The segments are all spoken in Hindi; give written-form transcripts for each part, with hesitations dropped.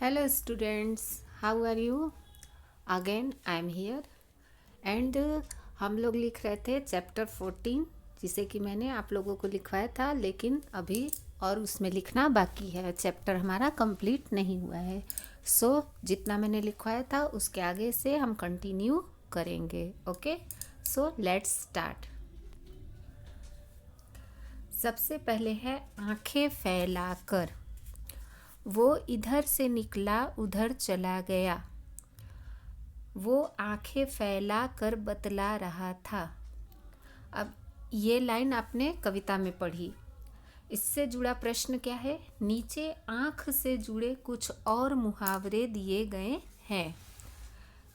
Hello students, how are you? Again I am here and हम लोग लिख रहे थे चैप्टर 14 जिसे कि मैंने आप लोगों को लिखवाया था, लेकिन अभी और उसमें लिखना बाकी है। चैप्टर हमारा कंप्लीट नहीं हुआ है। जितना मैंने लिखवाया था उसके आगे से हम कंटिन्यू करेंगे। Okay, so let's start. सबसे पहले है आंखें फैलाकर। वो इधर से निकला उधर चला गया। वो आंखें फैला कर बतला रहा था। अब ये लाइन आपने कविता में पढ़ी। इससे जुड़ा प्रश्न क्या है? नीचे आंख से जुड़े कुछ और मुहावरे दिए गए हैं,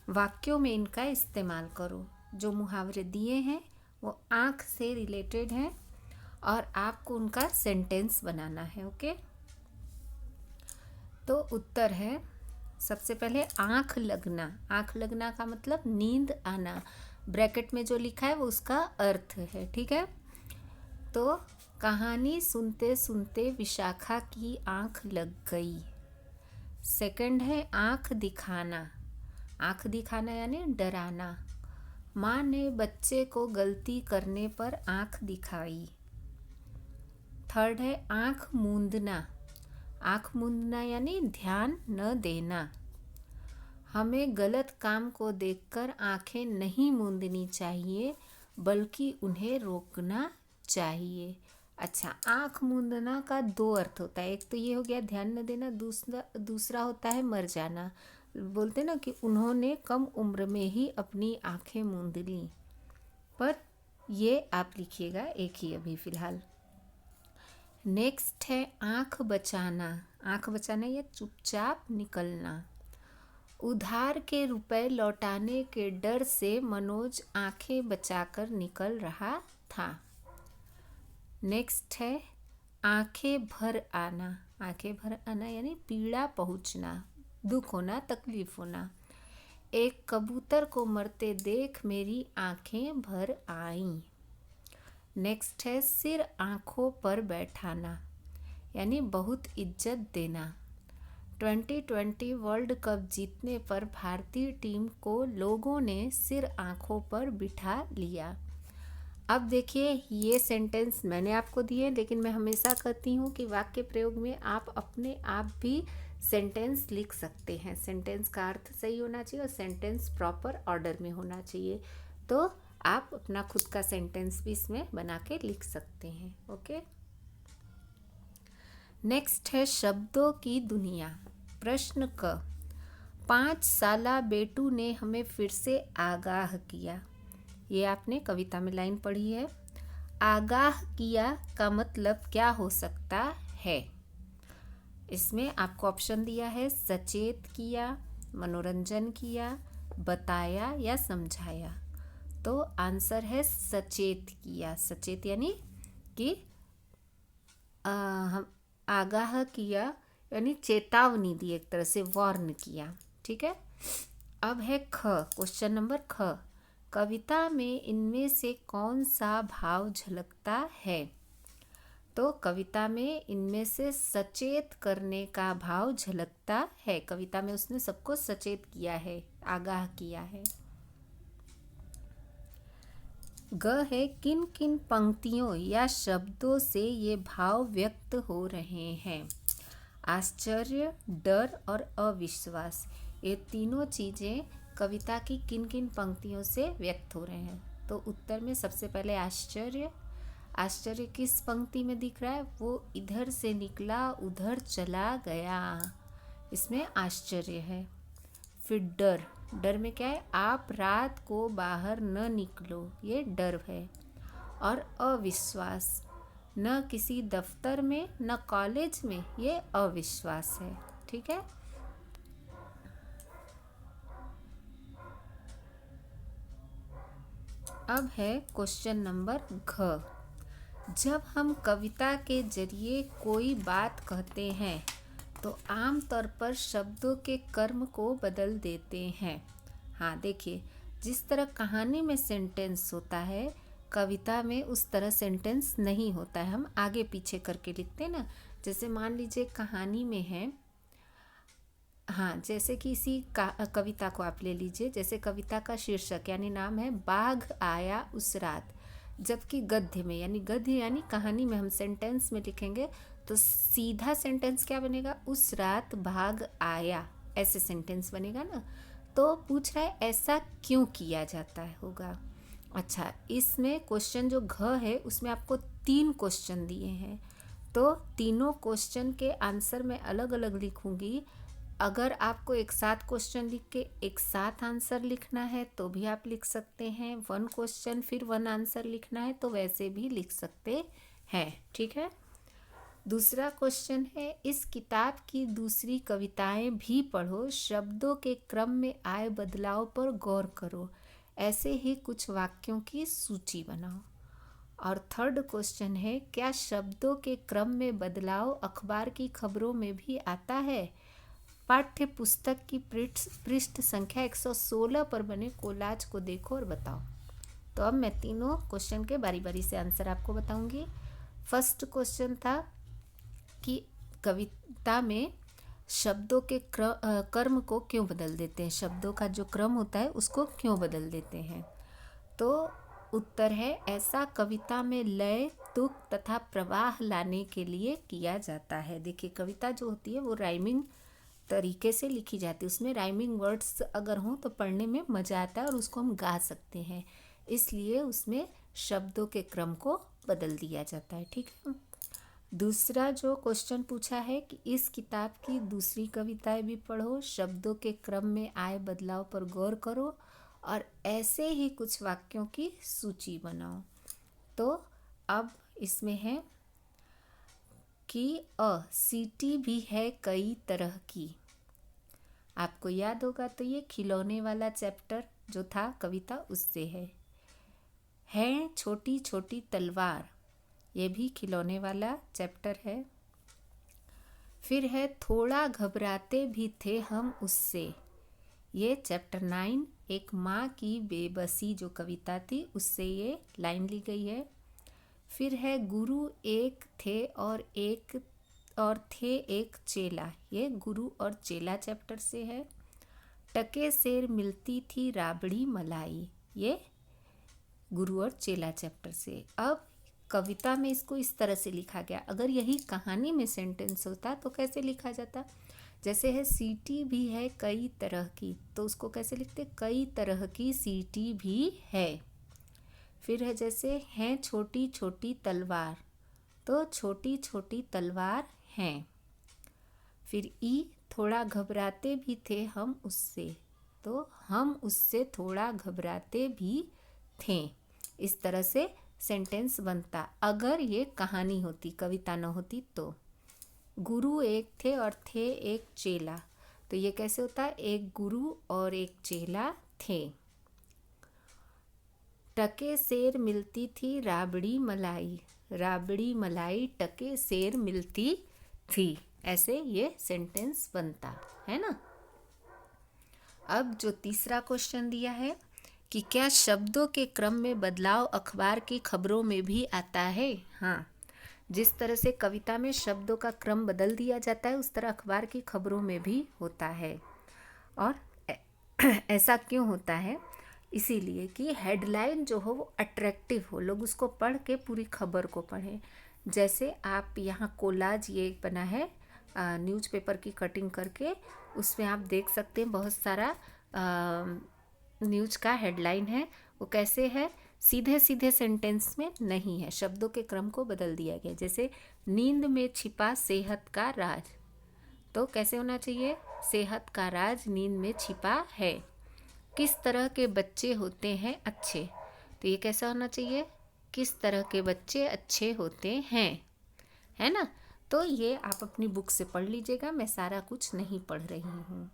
वाक्यों में इनका इस्तेमाल करो। जो मुहावरे दिए हैं वो आंख से रिलेटेड हैं और आपको उनका सेंटेंस बनाना है। ओके, तो उत्तर है सबसे पहले आँख लगना। आँख लगना का मतलब नींद आना। ब्रैकेट में जो लिखा है वो उसका अर्थ है। ठीक है, तो कहानी सुनते सुनते विशाखा की आँख लग गई। सेकंड है आँख दिखाना। आँख दिखाना यानी डराना। माँ ने बच्चे को गलती करने पर आँख दिखाई। थर्ड है आँख मूंदना। आँख मूंदना यानी ध्यान न देना। हमें गलत काम को देखकर आँखें नहीं मूंदनी चाहिए, बल्कि उन्हें रोकना चाहिए। अच्छा, आँख मूंदना का दो अर्थ होता है। एक तो ये हो गया ध्यान न देना, दूसरा होता है मर जाना। बोलते ना कि उन्होंने कम उम्र में ही अपनी आँखें मूंद ली। पर ये आप लिखिएगा एक ही अभी फ़िलहाल। नेक्स्ट है आँख बचाना। आँख बचाना या चुपचाप निकलना। उधार के रुपए लौटाने के डर से मनोज आंखें बचाकर निकल रहा था। नेक्स्ट है आंखें भर आना। आंखें भर आना यानी पीड़ा पहुंचना, दुख होना, तकलीफ होना। एक कबूतर को मरते देख मेरी आंखें भर आईं। नेक्स्ट है सिर आंखों पर बैठाना यानी बहुत इज्जत देना। 2020 वर्ल्ड कप जीतने पर भारतीय टीम को लोगों ने सिर आंखों पर बिठा लिया। अब देखिए, ये सेंटेंस मैंने आपको दिए, लेकिन मैं हमेशा कहती हूँ कि वाक्य प्रयोग में आप अपने आप भी सेंटेंस लिख सकते हैं। सेंटेंस का अर्थ सही होना चाहिए और सेंटेंस प्रॉपर ऑर्डर में होना चाहिए। तो आप अपना खुद का सेंटेंस भी इसमें बना के लिख सकते हैं। ओके, नेक्स्ट है शब्दों की दुनिया। प्रश्न क। 5 साला बेटू ने हमें फिर से आगाह किया। ये आपने कविता में लाइन पढ़ी है। आगाह किया का मतलब क्या हो सकता है? इसमें आपको ऑप्शन दिया है सचेत किया, मनोरंजन किया, बताया या समझाया। तो आंसर है सचेत किया। सचेत यानी कि हम आगाह किया यानी चेतावनी दी, एक तरह से वार्न किया। ठीक है, अब है ख, क्वेश्चन नंबर ख। कविता में इनमें से कौन सा भाव झलकता है? तो कविता में इनमें से सचेत करने का भाव झलकता है। कविता में उसने सबको सचेत किया है, आगाह किया है। ग है किन किन पंक्तियों या शब्दों से ये भाव व्यक्त हो रहे हैं? आश्चर्य, डर और अविश्वास, ये तीनों चीज़ें कविता की किन किन पंक्तियों से व्यक्त हो रहे हैं? तो उत्तर में सबसे पहले आश्चर्य। आश्चर्य किस पंक्ति में दिख रहा है? वो इधर से निकला उधर चला गया, इसमें आश्चर्य है। फिर डर, डर में क्या है? आप रात को बाहर न निकलो, ये डर है। और अविश्वास, न किसी दफ्तर में न कॉलेज में, ये अविश्वास है। ठीक है, अब है क्वेश्चन नंबर घ। जब हम कविता के जरिए कोई बात कहते हैं तो आम तौर पर शब्दों के कर्म को बदल देते हैं। हाँ देखिए, जिस तरह कहानी में सेंटेंस होता है, कविता में उस तरह सेंटेंस नहीं होता है। हम आगे पीछे करके लिखते हैं ना। जैसे मान लीजिए कहानी में है हाँ, जैसे कि इसी का कविता को आप ले लीजिए। जैसे कविता का शीर्षक यानी नाम है बाघ आया उस रात, जबकि गद्य में यानी गद्य यानी कहानी में हम सेंटेंस में लिखेंगे तो सीधा सेंटेंस क्या बनेगा, उस रात बाघ आया, ऐसे सेंटेंस बनेगा ना। तो पूछ रहा है ऐसा क्यों किया जाता है होगा। अच्छा, इसमें क्वेश्चन जो घ है उसमें आपको 3 क्वेश्चन दिए हैं, तो तीनों क्वेश्चन के आंसर मैं अलग अलग लिखूंगी। अगर आपको एक साथ क्वेश्चन लिख के एक साथ आंसर लिखना है तो भी आप लिख सकते हैं, 1 क्वेश्चन फिर 1 आंसर लिखना है तो वैसे भी लिख सकते हैं, ठीक है। दूसरा क्वेश्चन है इस किताब की दूसरी कविताएं भी पढ़ो, शब्दों के क्रम में आए बदलाव पर गौर करो, ऐसे ही कुछ वाक्यों की सूची बनाओ। और थर्ड क्वेश्चन है क्या शब्दों के क्रम में बदलाव अखबार की खबरों में भी आता है, पाठ्य पुस्तक की पृष्ठ संख्या 116 पर बने कोलाज को देखो और बताओ। तो अब मैं तीनों क्वेश्चन के बारी बारी से आंसर आपको बताऊंगी। फर्स्ट क्वेश्चन था कि कविता में शब्दों के कर्म को क्यों बदल देते हैं, शब्दों का जो क्रम होता है उसको क्यों बदल देते हैं। तो उत्तर है ऐसा कविता में लय, तुक तथा प्रवाह लाने के लिए किया जाता है। देखिए कविता जो होती है वो राइमिंग तरीके से लिखी जाती है, उसमें राइमिंग वर्ड्स अगर हों तो पढ़ने में मज़ा आता है और उसको हम गा सकते हैं, इसलिए उसमें शब्दों के क्रम को बदल दिया जाता है, ठीक है। दूसरा जो क्वेश्चन पूछा है कि इस किताब की दूसरी कविताएं भी पढ़ो, शब्दों के क्रम में आए बदलाव पर गौर करो और ऐसे ही कुछ वाक्यों की सूची बनाओ। तो अब इसमें है कि सीटी भी है कई तरह की। आपको याद होगा तो ये खिलौने वाला चैप्टर जो था कविता उससे है छोटी छोटी तलवार, ये भी खिलौने वाला चैप्टर है। फिर है थोड़ा घबराते भी थे हम उससे, ये चैप्टर 9 एक माँ की बेबसी जो कविता थी उससे ये लाइन ली गई है। फिर है गुरु एक थे और थे एक चेला, ये गुरु और चेला चैप्टर से है। टके सेर मिलती थी राबड़ी मलाई, ये गुरु और चेला चैप्टर से। अब कविता में इसको इस तरह से लिखा गया, अगर यही कहानी में सेंटेंस होता तो कैसे लिखा जाता। जैसे है सीटी भी है कई तरह की, तो उसको कैसे लिखते, कई तरह की सीटी भी है। फिर है जैसे हैं छोटी छोटी तलवार, तो छोटी छोटी तलवार हैं। फिर ई थोड़ा घबराते भी थे हम उससे, तो हम उससे थोड़ा घबराते भी थे। इस तरह से सेंटेंस बनता अगर ये कहानी होती, कविता न होती तो। गुरु एक थे और थे एक चेला, तो ये कैसे होता, एक गुरु और एक चेला थे। टके सेर मिलती थी राबड़ी मलाई टके सेर मिलती थी, ऐसे ये सेंटेंस बनता है ना। अब जो तीसरा क्वेश्चन दिया है कि क्या शब्दों के क्रम में बदलाव अखबार की खबरों में भी आता है। हाँ, जिस तरह से कविता में शब्दों का क्रम बदल दिया जाता है उस तरह अखबार की खबरों में भी होता है। और ऐसा क्यों होता है, इसीलिए कि हेडलाइन जो हो वो अट्रैक्टिव हो, लोग उसको पढ़ के पूरी खबर को पढ़ें। जैसे आप यहाँ कोलाज ये बना है न्यूज़पेपर की कटिंग करके, उसमें आप देख सकते हैं बहुत सारा न्यूज़ का हेडलाइन है, वो कैसे है, सीधे सीधे सेंटेंस में नहीं है, शब्दों के क्रम को बदल दिया गया। जैसे नींद में छिपा सेहत का राज, तो कैसे होना चाहिए, सेहत का राज नींद में छिपा है। किस तरह के बच्चे होते हैं अच्छे, तो ये कैसा होना चाहिए, किस तरह के बच्चे अच्छे होते हैं, है ना। तो ये आप अपनी बुक से पढ़ लीजिएगा, मैं सारा कुछ नहीं पढ़ रही हूँ।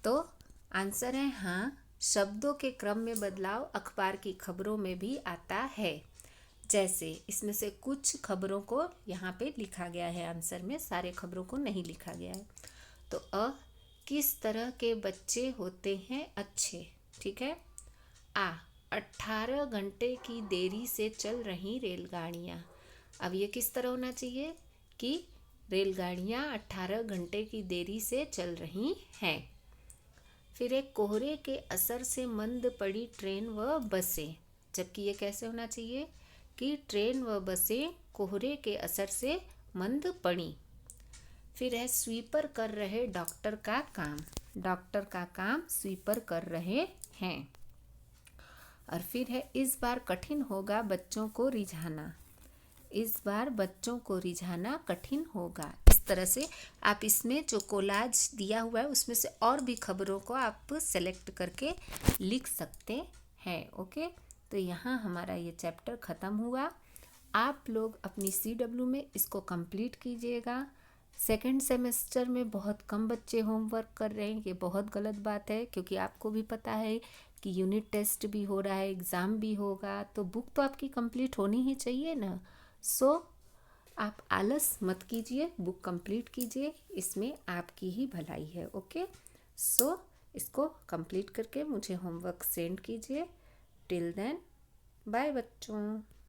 तो आंसर है हाँ, शब्दों के क्रम में बदलाव अखबार की खबरों में भी आता है। जैसे इसमें से कुछ खबरों को यहाँ पे लिखा गया है आंसर में, सारे खबरों को नहीं लिखा गया है। तो किस तरह के बच्चे होते हैं अच्छे, ठीक है। 18 घंटे की देरी से चल रही रेलगाड़ियाँ, अब ये किस तरह होना चाहिए कि रेलगाड़ियाँ 18 घंटे की देरी से चल रही हैं। फिर एक कोहरे के असर से मंद पड़ी ट्रेन व बसें, जबकि ये कैसे होना चाहिए कि ट्रेन व बसें कोहरे के असर से मंद पड़ी। फिर है स्वीपर कर रहे डॉक्टर का काम, डॉक्टर का काम स्वीपर कर रहे हैं। और फिर है इस बार कठिन होगा बच्चों को रिझाना, इस बार बच्चों को रिझाना कठिन होगा। इस तरह से आप इसमें जो कोलाज दिया हुआ है उसमें से और भी खबरों को आप सेलेक्ट करके लिख सकते हैं। ओके, तो यहाँ हमारा ये चैप्टर ख़त्म हुआ। आप लोग अपनी CW में इसको कंप्लीट कीजिएगा। सेकेंड सेमेस्टर में बहुत कम बच्चे होमवर्क कर रहे हैं, ये बहुत गलत बात है, क्योंकि आपको भी पता है कि यूनिट टेस्ट भी हो रहा है, एग्ज़ाम भी होगा, तो बुक तो आपकी कंप्लीट होनी ही चाहिए ना। सो आप आलस मत कीजिए, बुक कंप्लीट कीजिए, इसमें आपकी ही भलाई है। ओके, सो इसको कंप्लीट करके मुझे होमवर्क सेंड कीजिए। टिल देन बाय बच्चों।